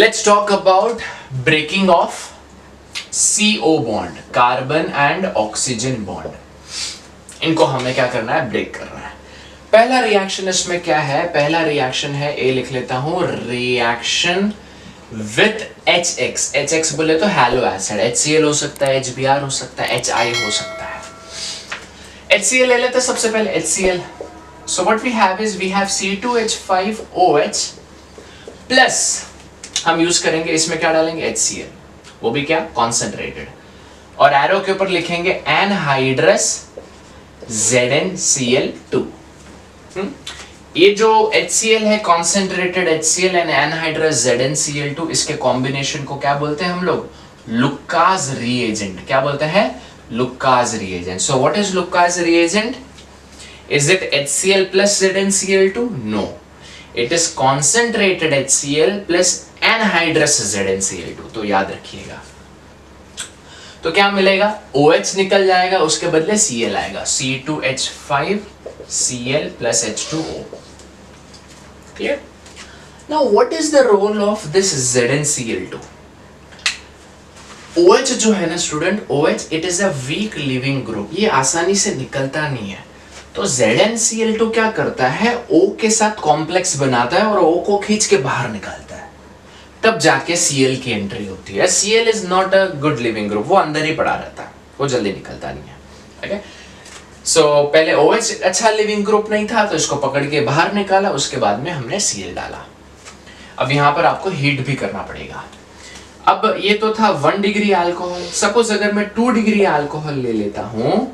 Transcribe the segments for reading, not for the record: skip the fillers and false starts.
Let's talk about breaking of CO bond, carbon and oxygen bond. इनको हमें क्या करना है, ब्रेक करना है। पहला रिएक्शन इसमें क्या है, पहला रिएक्शन है, ए लिख लेता हूं, रिएक्शन विथ HX। HX बोले तो हैलो एसिड, HCl हो सकता है, HBr हो सकता है, HI हो सकता है। HCl ले लेते सबसे पहले, HCl। So what we have is we have C2H5OH plus हम यूज करेंगे, इसमें क्या डालेंगे, HCl, वो भी क्या, कॉन्सेंट्रेटेड, और एरो के ऊपर लिखेंगे एनहाइड्रस ZnCl2। ये जो HCl है, concentrated HCl and anhydrous ZnCl2, इसके कॉम्बिनेशन को क्या बोलते हैं हम लोग, लुकास रिएजेंट। क्या बोलते हैं, Lucas reagent. So what is Lucas reagent? Is it HCl plus ZnCl2? No. It is concentrated HCl plus anhydrous ZnCl2। तो याद रखिएगा। तो क्या मिलेगा, OH निकल जाएगा, उसके बदले Cl आएगा, C2H5Cl plus H2O। Clear? Now what is the role of this ZnCl2? OH जो है ना student, OH it is a weak leaving group, ये आसानी से निकलता नहीं है। तो ZnCl2 क्या करता है, O के साथ कॉम्प्लेक्स बनाता है और O को खींच के बाहर निकालता है, तब जाके Cl की एंट्री होती है। Cl is not a good leaving group, वो अंदर ही पड़ा रहता है, वो जल्दी निकलता नहीं है। ओके, सो पहले OH अच्छा लिविंग ग्रुप नहीं था, तो इसको पकड़ के बाहर निकाला, उसके बाद में हमने Cl डाला। अब यहाँ पर आपको हीट भी करना पड़ेगा। अब ये तो था 1 डिग्री अल्कोहल। सपोज अगर मैं 2 डिग्री अल्कोहल ले लेता हूं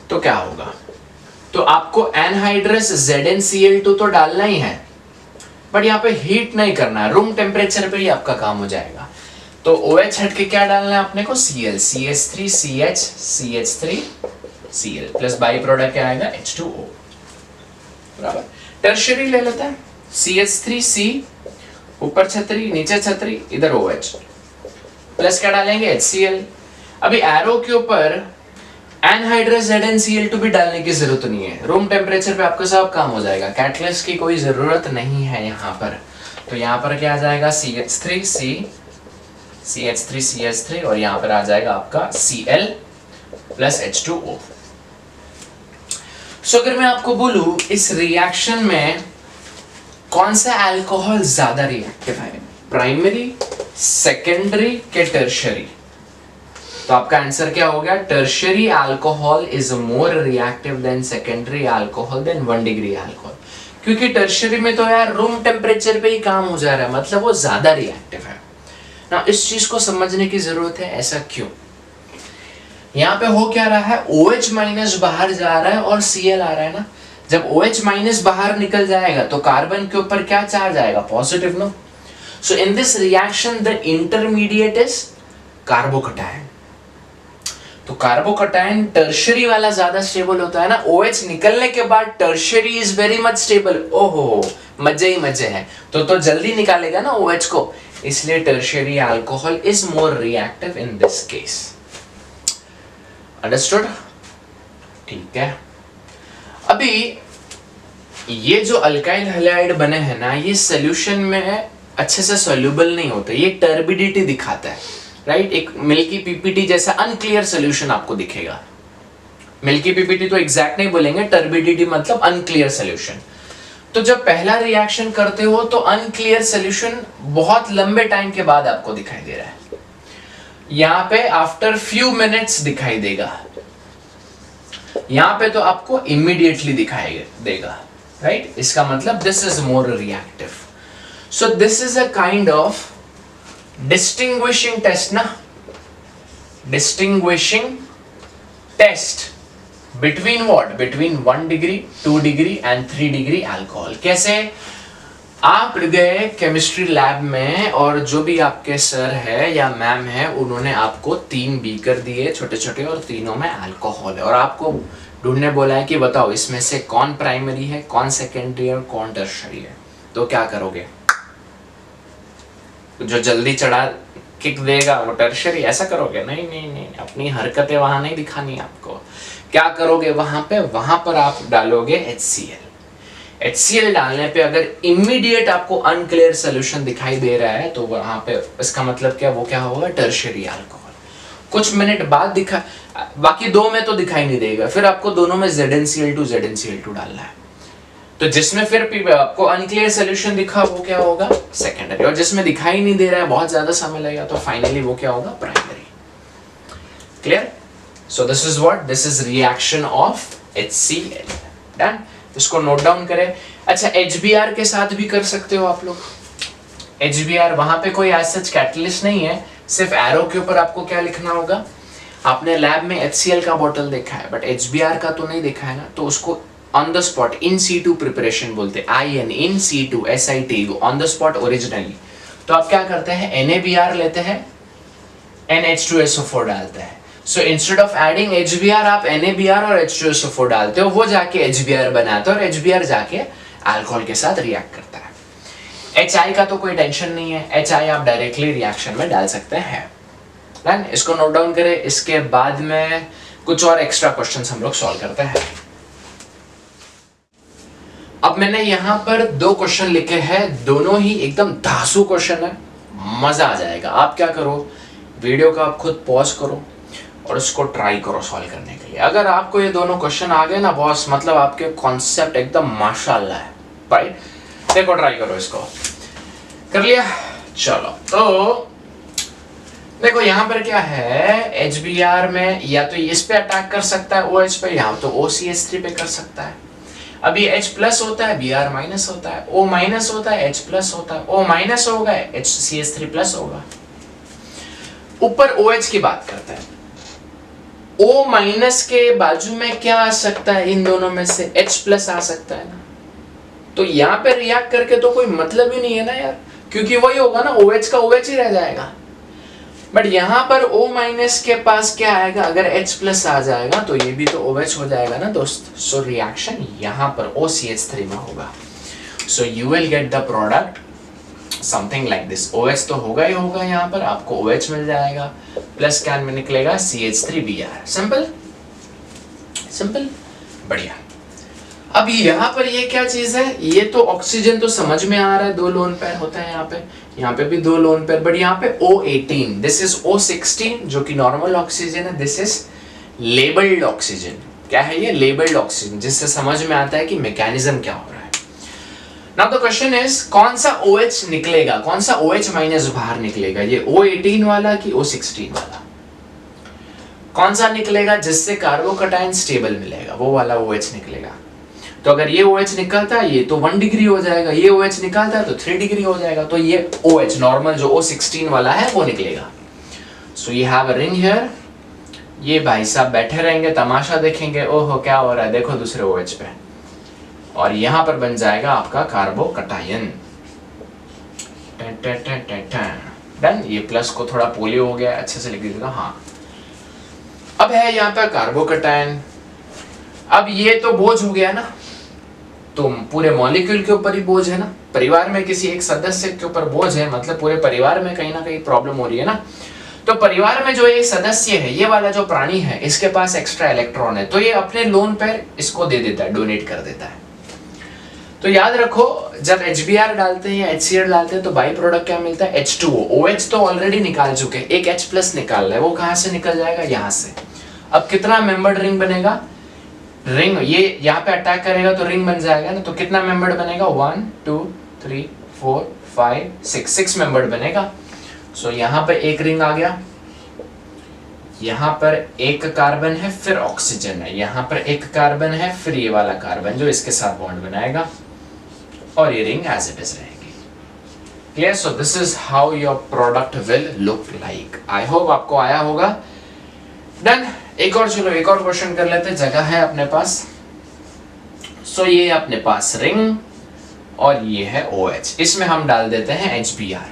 तो क्या होगा, तो आपको एनहाइड्रस ZnCl2 तो डालना ही है, बट यहाँ पे हीट नहीं करना है, रूम टेम्परेचर पे ही आपका काम हो जाएगा। तो OH हट के क्या डालना है अपने को, Cl, CH3CH, CH3Cl plus by product क्या आएगा, H2O। बराबर। टर्शियरी ले लेते हैं, CH3C, ऊपर छतरी, नीचे छतरी, इधर OH, प्लस क्या डालेंगे, HCl। अभी एरो के ऊपर एनहाइड्रस ZnCl2 भी डालने की जरूरत नहीं है, रूम टेम्परेचर पे आपका सब काम हो जाएगा, कैटलिस्ट की कोई जरूरत नहीं है यहाँ पर। तो यहाँ पर क्या आ जाएगा, CH3C, CH3CH3, और यहाँ पर आ जाएगा आपका Cl प्लस H2O। सो अगर मैं आपको बोलूं इस रिएक्शन में कौन सा अल्कोहल ज्यादा रिएक्टिव है, प्राइमरी, सेकेंडरी के टर्शियरी, तो आपका आंसर क्या हो गया, tertiary alcohol is more reactive than secondary alcohol than 1 degree alcohol. क्योंकि टर्शियरी में तो यार रूम टेम्परेचर पे ही काम हो जा रहा है, मतलब वो ज्यादा रिएक्टिव है ना। इस चीज को समझने की जरूरत है, ऐसा क्यों। यहाँ पे हो क्या रहा है, OH माइनस बाहर जा रहा है और Cl आ रहा है ना। जब OH माइनस बाहर निकल जाएगा तो कार्बन के ऊपर क्या चार्ज आएगा, positive no. So in this reaction the intermediate is carbocation. तो कार्बोकटायन टर्शियरी वाला ज्यादा स्टेबल होता है ना, OH निकलने के बाद tertiary is very much stable. ओहो, मजे ही मजे हैं। तो जल्दी निकालेगा ना OH को, इसलिए tertiary alcohol is more reactive in this case. Understood? ठीक है। अभी ये जो अल्काइल हैलाइड बने हैं ना, ये सोल्यूशन में अच्छे से सोल्यूबल नहीं होते, ये टर्बिडिटी दिखाता है, राइट। एक मिल्की पीपीटी जैसा अनक्लियर सोल्यूशन आपको दिखेगा। मिल्की पीपीटी तो एग्जैक्ट नहीं बोलेंगे, टर्बिडिटी मतलब अनक्लियर सोल्यूशन। तो जब पहला रिएक्शन करते हो तो अनक्लियर सोल्यूशन बहुत लंबे टाइम के बाद आपको दिखाई दे रहा है, यहाँ पे आफ्टर फ्यू मिनट्स दिखाई देगा, यहाँ पे तो आपको इमीडिएटली दिखाई देगा, राइट। इसका मतलब this is more reactive. So this is a kind of distinguishing test ना, distinguishing test between what, between 1 degree, 2 degree and 3 degree alcohol. कैसे, आप गए केमिस्ट्री लैब में और जो भी आपके सर है या मैम है, उन्होंने आपको 3 बीकर दिए छोटे छोटे और तीनों में अल्कोहल है, और आपको ढूंढने बोला है कि बताओ इसमें से कौन प्राइमरी है, कौन सेकेंडरी है और कौन टर्शियरी है। तो क्या करोगे, जो जल्दी चढ़ा किक देगा वो टर्शियरी, ऐसा करोगे? नहीं नहीं नहीं, अपनी हरकतें वहां नहीं दिखानी आपको। क्या करोगे वहां पे, वहां पर आप डालोगे HCl। HCl डालने पे अगर इमीडिएट आपको अनक्लियर सोल्यूशन दिखाई दे रहा है तो वहां पे इसका मतलब क्या, वो क्या होगा, टर्शियरी अल्कोहल। कुछ मिनट बाद दिखा, बाकी दो में तो दिखाई नहीं देगा, फिर आपको दोनों में ZnCl2 ZnCl2 डालना है। तो जिसमें फिर आपको अनक्लियर सोल्यूशन दिखा वो क्या होगा, सेकेंडरी, और जिसमें दिखाई नहीं दे रहा है, बहुत ज्यादा समय लगेगा, तो फाइनली वो क्या होगा, primary. Clear? So this is what, this is reaction of HCl। Done? इसको नोट डाउन करें। अच्छा, HBr के साथ भी कर सकते हो आप लोग। HBr वहां पे कोई ऐसा कैटलिस्ट नहीं है, सिर्फ एरो के ऊपर आपको क्या लिखना होगा, आपने लैब में HCl का बॉटल देखा है बट HBr का तो नहीं देखा है ना, तो उसको on the spot in situ preparation बोलते हैं, IN in situ SIT on the spot originally. तो आप क्या करते हैं, NaBr लेते हैं, NH2SO4 डालते हैं। So instead of adding HBr आप NaBr और H2SO4 डालते हो, वो जाके HBr बनाता है और HBr जाके अल्कोहल के साथ रिएक्ट करता है। HI का तो कोई टेंशन नहीं है, HI आप डायरेक्टली रिएक्शन में डाल सकते हैं। डन? इसको नोट डाउन करें। इसके बाद में कुछ और एक्स्ट्रा क्वेश्चंस हम लोग सॉल्व करते हैं। अब मैंने यहाँ पर दो क्वेश्चन लिखे हैं, दोनों ही एकदम धांसू क्वेश्चन है, मजा आ जाएगा। आप क्या करो, वीडियो का आप खुद पॉज करो और इसको ट्राई करो सॉल्व करने के लिए। अगर आपको ये दोनों क्वेश्चन आ गए ना बॉस, मतलब आपके कॉन्सेप्ट एकदम माशाल्लाह है, राइट? देखो ट्राई करो, इसको कर लिया। चलो तो देखो यहाँ पर क्या है, HBr में या तो इस पे अटैक कर सकता है OH पे, यहाँ तो OCH3 पे कर सकता है। अब ये H प्लस होता है, Br माइनस होता है, O माइनस होता है, H प्लस होता है, O माइनस होगा, HCH3 प्लस होगा। ऊपर OH की बात करते हैं, O माइनस के बाजू में क्या आ सकता है, इन दोनों में से H प्लस आ सकता है ना, तो यहाँ पे रिएक्ट करके तो कोई मतलब ही नहीं है ना यार, क्योंकि वही होगा ना, OH का OH ही रह जाएगा। बट यहाँ पर O माइनस के पास क्या आएगा, अगर H प्लस आ जाएगा तो ये भी तो OH हो जाएगा ना दोस्त। सो रिएक्शन यहाँ पर OCH3 में होगा। So you will get the product something like this. OH तो होगा ही होगा, यहाँ पर आपको OH मिल जाएगा, प्लस क्या में निकलेगा, CH3Br। सिंपल सिंपल, बढ़िया। अब यहाँ पर ये क्या चीज है, ये तो ऑक्सीजन तो समझ में आ रहा है, दो लोन पेयर होता है यहाँ पे भी दो लोन पेयर, बट यहाँ पे O18, दिस इज O16 जो कि नॉर्मल ऑक्सीजन है, दिस इज लेबल्ड ऑक्सीजन। क्या है ये, लेबल्ड ऑक्सीजन, जिससे समझ में आता है कि मैकेनिज्म क्या हो रहा है। नाउ द क्वेश्चन इज, कौन सा OH निकलेगा, कौन सा OH माइनस बाहर निकलेगा, ये O18 वाला कि O16 वाला? कौन सा निकलेगा जिससे कार्बोकैटायन स्टेबल मिलेगा, वो वाला OH निकलेगा। तो अगर ये OH निकलता है ये तो 1 डिग्री हो जाएगा, ये OH निकलता है तो 3 डिग्री हो जाएगा, तो ये OH नॉर्मल जो O16 वाला है वो निकलेगा। So you have a ring here, ये भाई साहब बैठे रहेंगे, तमाशा देखेंगे, ओहो क्या हो रहा है, देखो दूसरे OH पे, और यहां पर बन जाएगा आपका कार्बोकैटायन। डन? ये प्लस को थोड़ा पोलियो हो गया, अच्छे से लिख दीजिएगा। हाँ, अब है यहाँ पर कार्बोकैटायन। अब ये तो बोझ हो गया ना, तो पूरे मॉलिक्यूल के ऊपर ही बोझ है ना, परिवार में किसी एक सदस्य के ऊपर बोझ है, मतलब पूरे परिवार में कहीं ना कहीं प्रॉब्लम हो रही है ना। तो परिवार में जो ये सदस्य है, ये वाला जो प्राणी है, इसके पास एक्स्ट्रा इलेक्ट्रॉन है, तो ये अपने लोन पेयर इसको दे देता है, डोनेट कर देता है। तो याद रखो, जब HBr डालते हैं या HCl डालते हैं तो बाई प्रोडक्ट क्या मिलता है, H2O। OH तो ऑलरेडी निकाल चुके हैं, एक H प्लस निकाल रहा है, वो कहां से निकल जाएगा, यहां से। अब कितना मेंबर्ड रिंग बनेगा, रिंग ये यहाँ पे अटैक करेगा तो रिंग बन जाएगा ना, तो कितना मेंबर्ड बनेगा, 1 2 3 4 5 6 मेंबर्ड बनेगा। सो यहाँ पे एक रिंग आ गया, यहाँ पर एक कार्बन है, फिर ऑक्सीजन है, यहाँ पर एक कार्बन है, फिर ये वाला कार्बन जो इसके साथ बॉन्ड बनाएगा, और ये रिंग एज इट इज रहेगी। Clear? So this is how your product will look like. I hope आपको आया होगा। डन? एक और, चलो एक और क्वेश्चन कर लेते हैं, जगह है अपने पास। सो ये अपने पास रिंग और ये है OH, इसमें हम डाल देते हैं HBr।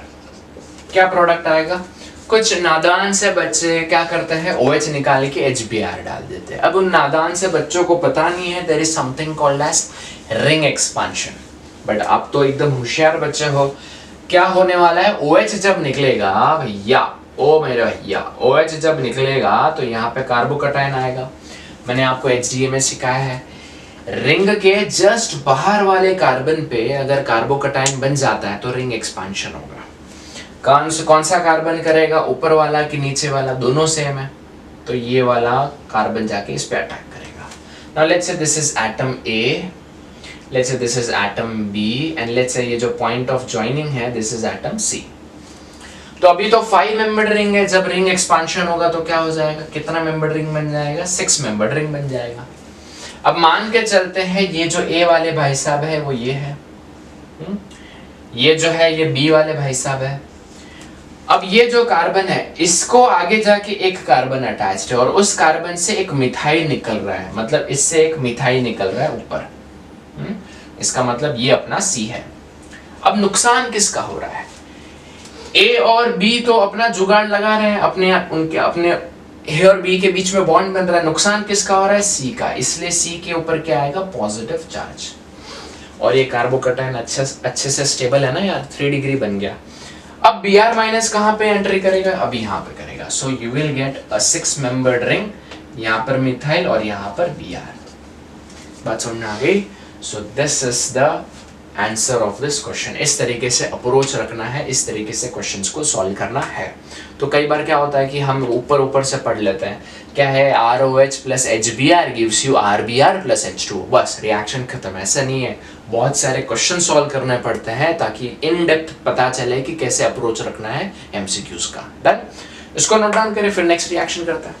क्या प्रोडक्ट आएगा, कुछ नादान से बच्चे क्या करते हैं, OH निकाल के HBr डाल देते हैं। अब उन नादान से बच्चों को पता नहीं है there is something called as ring expansion, but आप तो एकदम होशियार बच्चे हो। क्या होने वाला है, OH जब निकलेगा भैया, ओ मेरे भैया, OH जब निकलेगा तो यहाँ पे कार्बोकैटायन आएगा। मैंने आपको HDA में सिखाया है, रिंग के जस्ट बाहर वाले कार्बन पे अगर कार्बोकटायन बन जाता है तो रिंग एक्सपांशन होगा। कौन सा कार्बन करेगा, ऊपर वाला कि नीचे वाला, दोनों सेम है, तो ये वाला कार्बन जाके इस पे अटैक करेगा। Now let's say this is atom A, let's say this is atom B, and let's say ये जो पॉइंट ऑफ जॉइनिंग है दिस इज एटम सी। तो अभी तो 5 मेंबर्ड रिंग है, जब रिंग एक्सपांशन होगा तो क्या हो जाएगा, कितना मेंबर्ड रिंग बन जाएगा, 6 मेंबर्ड रिंग बन जाएगा। अब मान के चलते हैं ये जो ए वाले भाई साहब है वो ये है, ये जो है ये बी वाले भाई साहब है। अब ये जो कार्बन है इसको आगे जाके एक कार्बन अटैच्ड है और उस कार्बन से एक मिथाइल निकल रहा है, मतलब इससे एक मिथाइल निकल रहा है ऊपर। इसका मतलब ये अपना सी है। अब नुकसान किसका हो रहा है, ए और बी तो अपना जुगाड़ लगा रहे हैं, अपने ए और बी के बीच में बॉन्ड बन रहा है। नुकसान किसका हो रहा है, सी का, इसलिए सी के ऊपर क्या आएगा, पॉजिटिव चार्ज। और ये कार्बोकटायन अच्छे से स्टेबल है ना यार, 3 डिग्री बन गया। अब Br माइनस कहाँ पे एंट्री करेगा, अब यहाँ पे करेगा। So you will get a 6 membered ring, यहाँ पर मिथाइल और यहाँ पर Br। बात समझ में आ गई। सो this is the answer of this question. इस तरीके से अप्रोच रखना है, इस तरीके से क्वेश्चंस को सॉल्व करना है। तो कई बार क्या होता है कि हम ऊपर से पढ़ लेते हैं, क्या है ROH plus HBr gives you RBr plus H2, बस रिएक्शन खत्म। ऐसा नहीं है, बहुत सारे क्वेश्चन सॉल्व करने पड़ते हैं ताकि इन डेप्थ पता चले कि कैसे अप्रोच रखना है MCQs का। डन, इसको नोट डाउन करें, फिर नेक्स्ट रिएक्शन करते हैं।